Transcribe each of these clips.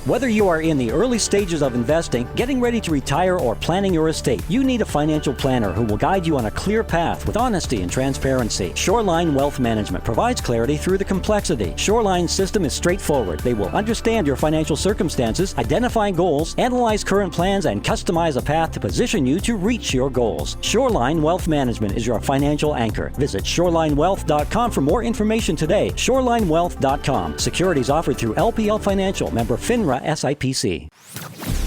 Whether you are in the early stages of investing, getting ready to retire, or planning your estate, you need a financial planner who will guide you on a clear path with honesty and transparency. Shoreline Wealth Management provides clarity through the complexity. Shoreline's system is straightforward. They will understand your financial circumstances, identify goals, analyze current plans, and customize a path to position you to reach your goals. Shoreline Wealth Management is your financial anchor. Visit shorelinewealth.com for more information today. Shorelinewealth.com. Securities offered through LPL Financial, member FINRA SIPC.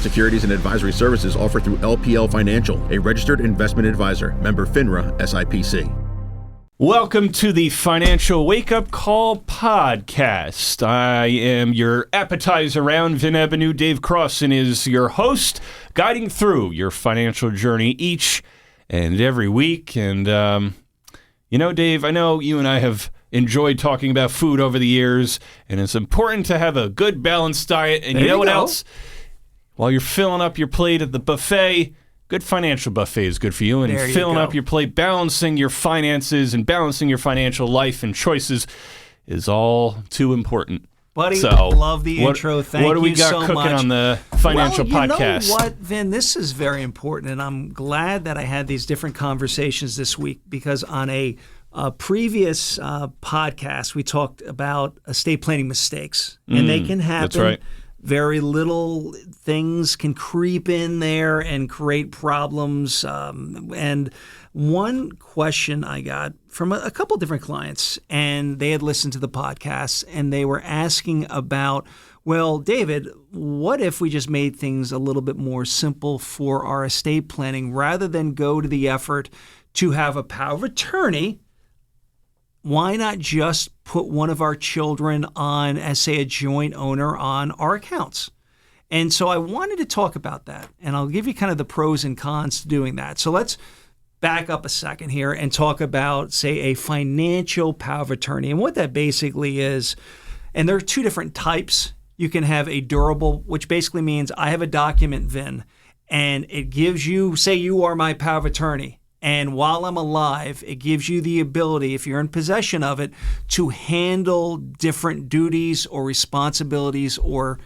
Securities and advisory services offered through LPL Financial, a registered investment advisor, member FINRA SIPC. Welcome to the Financial Wake-Up Call podcast. I am your appetizer round, Vin Avenue. Dave Crossan is your host, guiding through your financial journey each and every week. And, Dave, I know you and I have enjoyed talking about food over the years, and it's important to have a good balanced diet. And you know what else? While you're filling up your plate at the buffet, good financial buffet is good for you. And filling up your plate, balancing your finances and balancing your financial life and choices is all too important. Buddy, so, love the intro. Thank you so much. What do we got cooking on the financial podcast? You know what, Vin? This is very important, and I'm glad that I had these different conversations this week, because on a previous podcast, we talked about estate planning mistakes, and they can happen. That's right. Very little things can creep in there and create problems. And one question I got from a couple different clients, and they had listened to the podcast, and they were asking about, well, David, what if we just made things a little bit more simple for our estate planning rather than go to the effort to have a power of attorney? Why not just put one of our children on, as say, a joint owner on our accounts? And so I wanted to talk about that, and I'll give you kind of the pros and cons to doing that. So let's back up a second here and talk about, say, a financial power of attorney. And what that basically is, and there are two different types. You can have a durable, which basically means I have a document, Vin, and it gives you, say you are my power of attorney. And while I'm alive, it gives you the ability, if you're in possession of it, to handle different duties or responsibilities or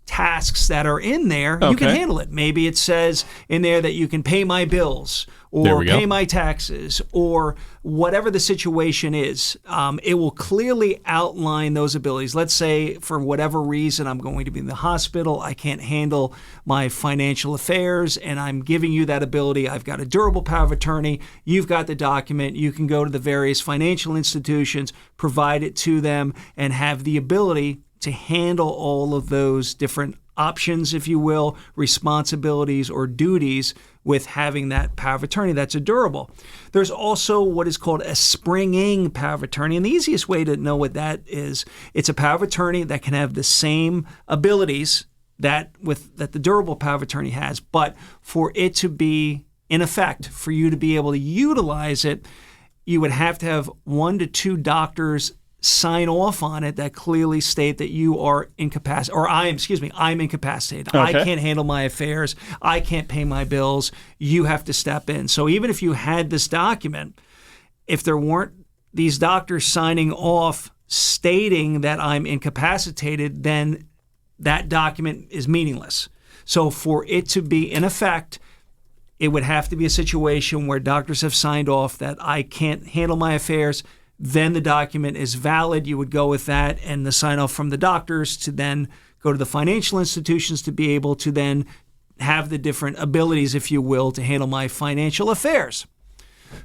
tasks that are in there. Okay. You can handle it. Maybe it says in there that you can pay my bills or pay my taxes or whatever the situation is. It will clearly outline those abilities. Let's say for whatever reason I'm going to be in the hospital, I can't handle my financial affairs, and I'm giving you that ability. I've got a durable power of attorney. You've got the document. You can go to the various financial institutions, provide it to them, and have the ability to handle all of those different options, if you will, responsibilities or duties with having that power of attorney that's a durable. There's also what is called a springing power of attorney. And the easiest way to know what that is, it's a power of attorney that can have the same abilities that the durable power of attorney has, but for it to be in effect, for you to be able to utilize it, you would have to have 1 to 2 doctors sign off on it that clearly state that you are incapacitated, or I'm incapacitated. Okay. I can't handle my affairs. I can't pay my bills. You have to step in. So even if you had this document, if there weren't these doctors signing off stating that I'm incapacitated, then that document is meaningless. So for it to be in effect, it would have to be a situation where doctors have signed off that I can't handle my affairs. Then the document is valid. You would go with that and the sign off from the doctors to then go to the financial institutions to be able to then have the different abilities, if you will, to handle my financial affairs.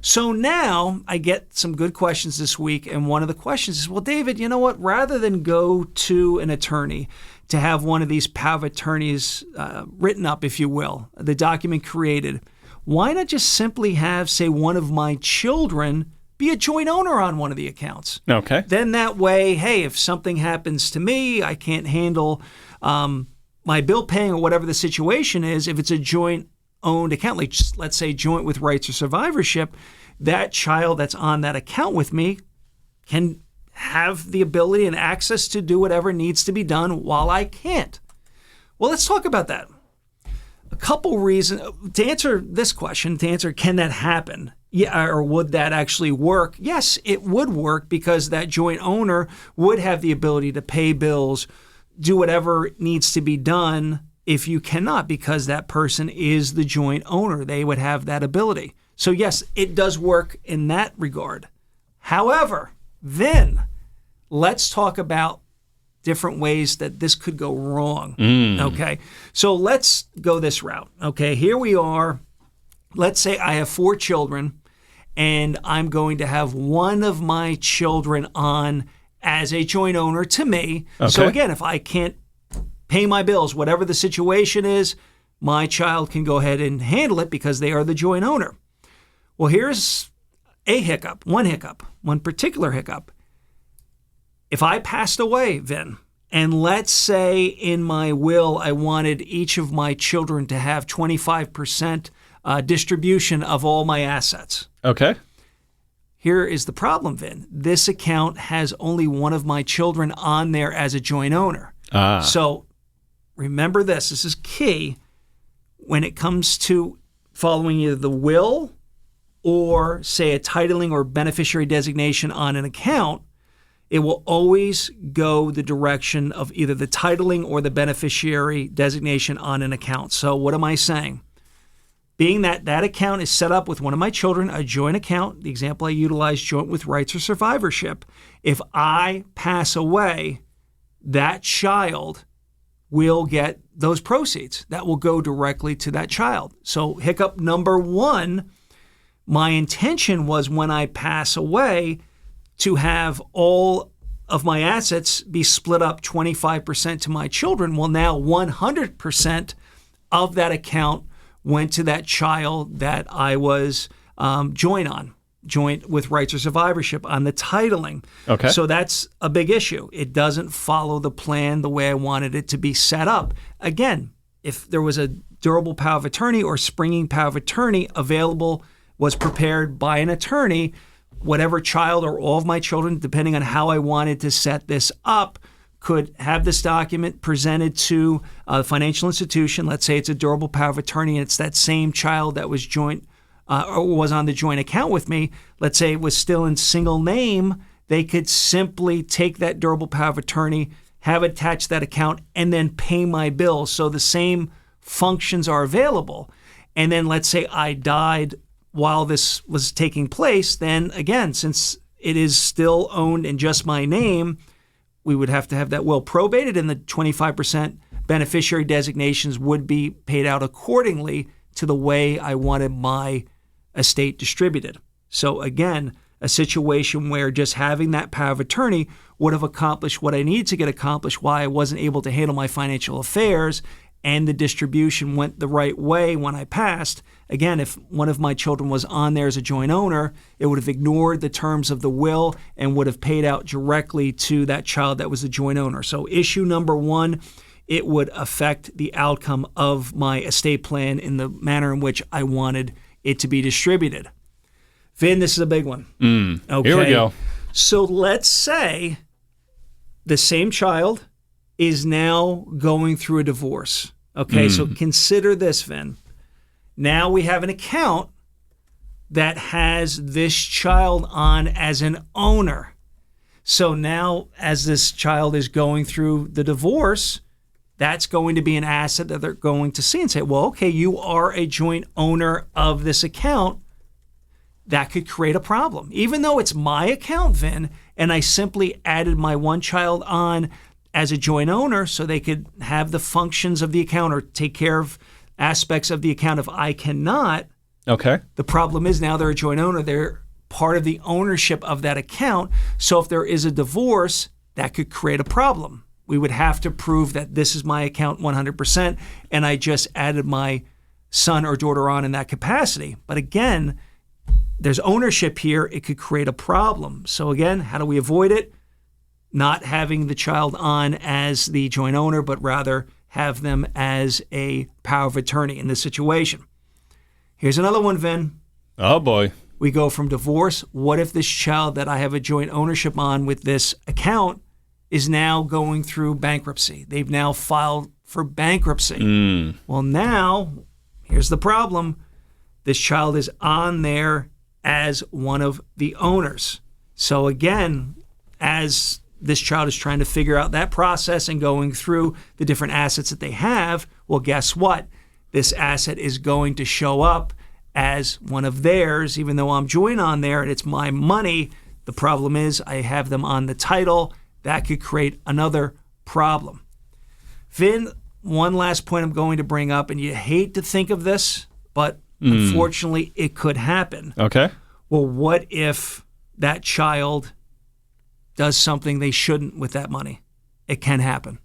So now I get some good questions this week. And one of the questions is, well, David, you know what? Rather than go to an attorney to have one of these power of attorneys written up, if you will, the document created, why not just simply have, say, one of my children be a joint owner on one of the accounts? Okay. Then that way, hey, if something happens to me, I can't handle my bill paying or whatever the situation is, if it's a joint owned account, like let's say joint with rights or survivorship, that child that's on that account with me can have the ability and access to do whatever needs to be done while I can't. Well, let's talk about that. A couple reasons to answer this question, can that happen? Yeah, or would that actually work? Yes, it would work, because that joint owner would have the ability to pay bills, do whatever needs to be done if you cannot, because that person is the joint owner. They would have that ability. So yes, it does work in that regard. However, then let's talk about different ways that this could go wrong. Okay, so let's go this route. Okay, here we are. Let's say I have 4 children, and I'm going to have one of my children on as a joint owner to me. Okay. So again, if I can't pay my bills, whatever the situation is, my child can go ahead and handle it because they are the joint owner. Well, here's one particular hiccup. If I passed away, Vin, and let's say in my will I wanted each of my children to have 25% distribution of all my assets. Okay. Here is the problem, Vin. This account has only one of my children on there as a joint owner. So remember this. This is key when it comes to following either the will or, say, a titling or beneficiary designation on an account. It will always go the direction of either the titling or the beneficiary designation on an account. So what am I saying? Being that that account is set up with one of my children, a joint account, the example I utilized, joint with rights or survivorship, if I pass away, that child will get those proceeds. That will go directly to that child. So hiccup number 1, my intention was when I pass away to have all of my assets be split up 25% to my children. Well, now 100% of that account went to that child that I was joint with rights or survivorship on the titling. Okay. So that's a big issue. It doesn't follow the plan the way I wanted it to be set up. Again, if there was a durable power of attorney or springing power of attorney available, was prepared by an attorney, whatever child or all of my children, depending on how I wanted to set this up, could have this document presented to a financial institution. Let's say it's a durable power of attorney and it's that same child that was joint or was on the joint account with me. Let's say it was still in single name. They could simply take that durable power of attorney, have it attached to that account, and then pay my bills. So the same functions are available. And then let's say I died while this was taking place, then again, since it is still owned in just my name, we would have to have that will probated and the 25% beneficiary designations would be paid out accordingly to the way I wanted my estate distributed. So again, a situation where just having that power of attorney would have accomplished what I needed to get accomplished, why I wasn't able to handle my financial affairs, and the distribution went the right way when I passed. Again, if one of my children was on there as a joint owner, it would have ignored the terms of the will and would have paid out directly to that child that was the joint owner. So issue number 1, it would affect the outcome of my estate plan in the manner in which I wanted it to be distributed. Vin, this is a big one. Okay. Here we go. So let's say the same child is now going through a divorce. Okay, so consider this, Vin. Now we have an account that has this child on as an owner. So now as this child is going through the divorce, that's going to be an asset that they're going to see and say, well, okay, you are a joint owner of this account. That could create a problem. Even though it's my account, Vin, and I simply added my one child on as a joint owner so they could have the functions of the account or take care of aspects of the account if I cannot. Okay. The problem is now they're a joint owner. They're part of the ownership of that account. So if there is a divorce, that could create a problem. We would have to prove that this is my account 100% and I just added my son or daughter on in that capacity. But again, there's ownership here. It could create a problem. So again, how do we avoid it? Not having the child on as the joint owner, but rather have them as a power of attorney in this situation. Here's another one, Vin. Oh, boy. We go from divorce. What if this child that I have a joint ownership on with this account is now going through bankruptcy? They've now filed for bankruptcy. Well, now, here's the problem. This child is on there as one of the owners. So again, as this child is trying to figure out that process and going through the different assets that they have, well, guess what? This asset is going to show up as one of theirs, even though I'm joint on there and it's my money. The problem is I have them on the title. That could create another problem. Vin, one last point I'm going to bring up, and you hate to think of this, but unfortunately it could happen. Okay. Well, what if that child does something they shouldn't with that money? It can happen.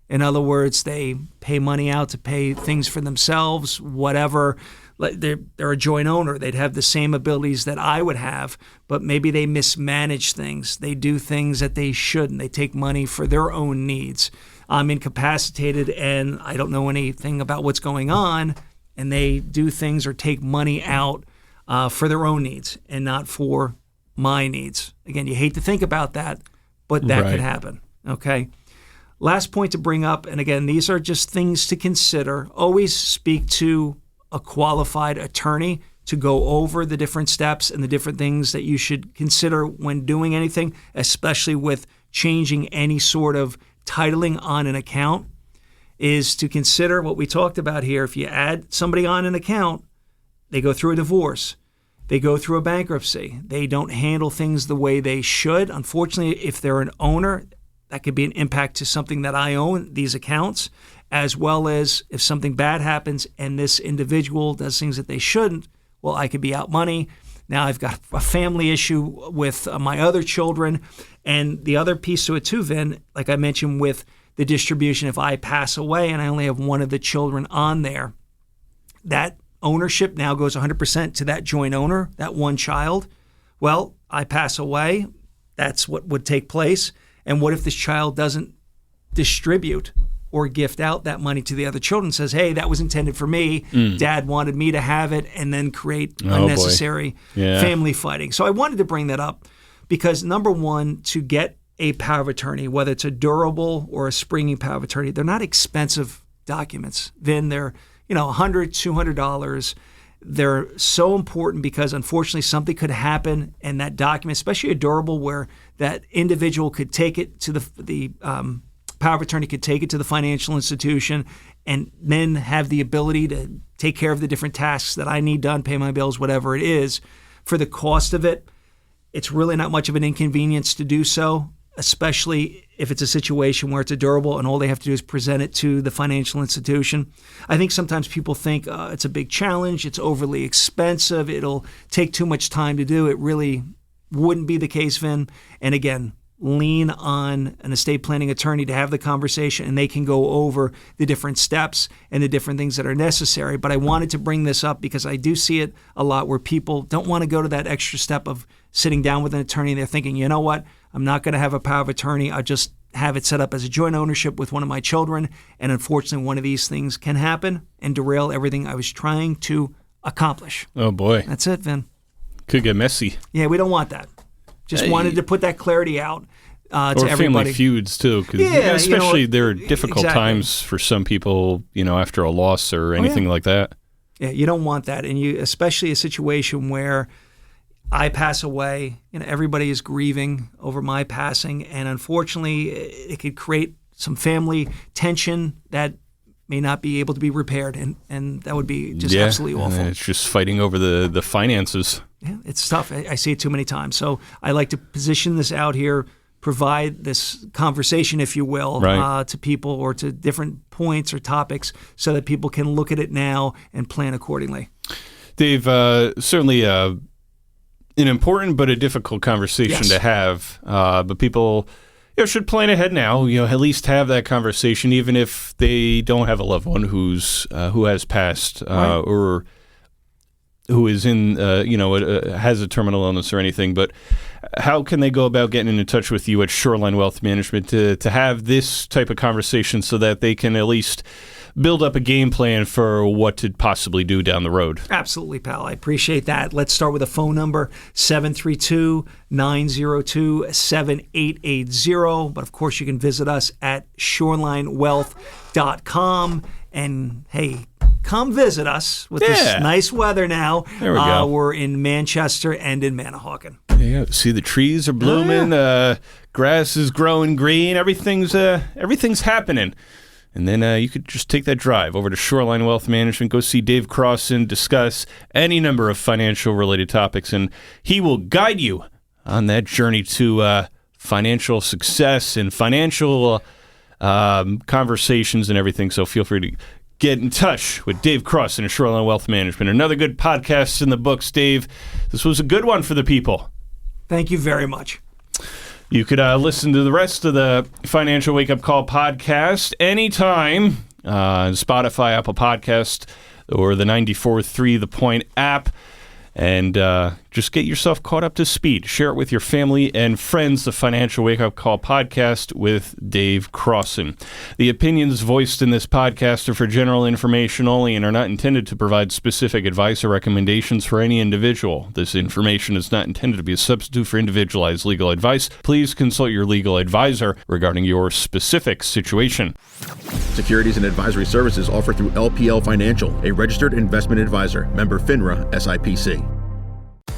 In other words, they pay money out to pay things for themselves, whatever. They're a joint owner. They'd have the same abilities that I would have, but maybe they mismanage things. They do things that they shouldn't. They take money for their own needs. I'm incapacitated and I don't know anything about what's going on, and they do things or take money out for their own needs and not for my needs. Again, you hate to think about that, but that could happen. Okay. Last point to bring up, and again, these are just things to consider. Always speak to a qualified attorney to go over the different steps and the different things that you should consider when doing anything, especially with changing any sort of titling on an account, is to consider what we talked about here. If you add somebody on an account, they go through a divorce, they go through a bankruptcy, they don't handle things the way they should. Unfortunately, if they're an owner, that could be an impact to something that I own, these accounts, as well as if something bad happens and this individual does things that they shouldn't, well, I could be out money. Now I've got a family issue with my other children. And the other piece to it too, Vin, like I mentioned with the distribution, if I pass away and I only have one of the children on there, that ownership now goes 100% to that joint owner, that one child. Well, I pass away, that's what would take place. And what if this child doesn't distribute or gift out that money to the other children, says, hey, that was intended for me. Dad wanted me to have it, and then create unnecessary family fighting. So I wanted to bring that up because, number one, to get a power of attorney, whether it's a durable or a springing power of attorney, they're not expensive documents. Then they're, $100, $200. They're so important because, unfortunately, something could happen, and that document, especially a durable, where that individual could take it to the power of attorney could take it to the financial institution and then have the ability to take care of the different tasks that I need done, pay my bills, whatever it is. For the cost of it, it's really not much of an inconvenience to do so, especially if it's a situation where it's a durable and all they have to do is present it to the financial institution. I think sometimes people think it's a big challenge, it's overly expensive, it'll take too much time to do. It really wouldn't be the case, Vin. And again, lean on an estate planning attorney to have the conversation, and they can go over the different steps and the different things that are necessary. But I wanted to bring this up because I do see it a lot where people don't want to go to that extra step of sitting down with an attorney. They're thinking, you know what, I'm not going to have a power of attorney. I'll just have it set up as a joint ownership with one of my children. And unfortunately, one of these things can happen and derail everything I was trying to accomplish. Oh, boy. That's it, Vin. Could get messy. Yeah, we don't want that. Just wanted to put that clarity out to everybody. Or family feuds, too. Cause especially there are difficult times for some people, after a loss or anything like that. Yeah, you don't want that. And especially a situation where I pass away, everybody is grieving over my passing. And unfortunately, it could create some family tension that may not be able to be repaired. And that would be just absolutely awful. It's just fighting over the finances. Yeah, it's tough. I see it too many times. So I like to position this out here, provide this conversation, if you will, to people or to different points or topics so that people can look at it now and plan accordingly. Dave, certainly an important but a difficult conversation to have. But people should plan ahead now, at least have that conversation, even if they don't have a loved one who has passed or who is in, has a terminal illness or anything. But how can they go about getting in touch with you at Shoreline Wealth Management to have this type of conversation so that they can at least build up a game plan for what to possibly do down the road? Absolutely, pal. I appreciate that. Let's start with a phone number, 732-902-7880. But of course, you can visit us at shorelinewealth.com. And hey, come visit us with this nice weather now. There we go. We're in Manchester and in Manahawkin. you go. See, the trees are blooming, grass is growing green, everything's happening. And then you could just take that drive over to Shoreline Wealth Management, go see Dave Crossan, discuss any number of financial-related topics, and he will guide you on that journey to financial success and financial conversations and everything. So feel free to get in touch with Dave Crossan and Shoreline Wealth Management. Another good podcast in the books, Dave. This was a good one for the people. Thank you very much. You could listen to the rest of the Financial Wake Up Call podcast anytime on Spotify, Apple Podcast, or the 94.3 The Point app. And just get yourself caught up to speed. Share it with your family and friends, the Financial Wake Up Call podcast with Dave Crossan. The opinions voiced in this podcast are for general information only and are not intended to provide specific advice or recommendations for any individual. This information is not intended to be a substitute for individualized legal advice. Please consult your legal advisor regarding your specific situation. Securities and advisory services offered through LPL Financial, a registered investment advisor. Member FINRA, SIPC.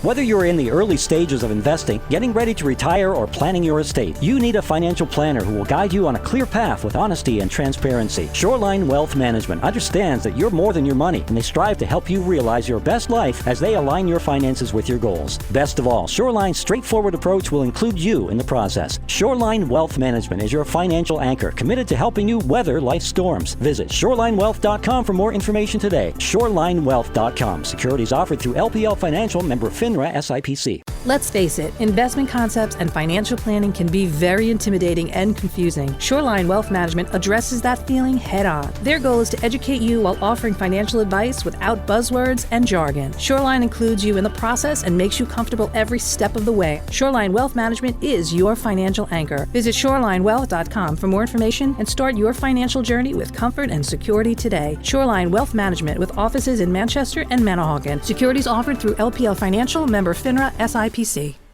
Whether you're in the early stages of investing, getting ready to retire, or planning your estate, you need a financial planner who will guide you on a clear path with honesty and transparency. Shoreline Wealth Management understands that you're more than your money, and they strive to help you realize your best life as they align your finances with your goals. Best of all, Shoreline's straightforward approach will include you in the process. Shoreline Wealth Management is your financial anchor, committed to helping you weather life's storms. Visit ShorelineWealth.com for more information today. ShorelineWealth.com. Securities offered through LPL Financial, member FINRA, SIPC. Let's face it, investment concepts and financial planning can be very intimidating and confusing. Shoreline Wealth Management addresses that feeling head on. Their goal is to educate you while offering financial advice without buzzwords and jargon. Shoreline includes you in the process and makes you comfortable every step of the way. Shoreline Wealth Management is your financial anchor. Visit ShorelineWealth.com for more information and start your financial journey with comfort and security today. Shoreline Wealth Management with offices in Manchester and Manahawkin. Securities offered through LPL Financial, member FINRA, SIPC.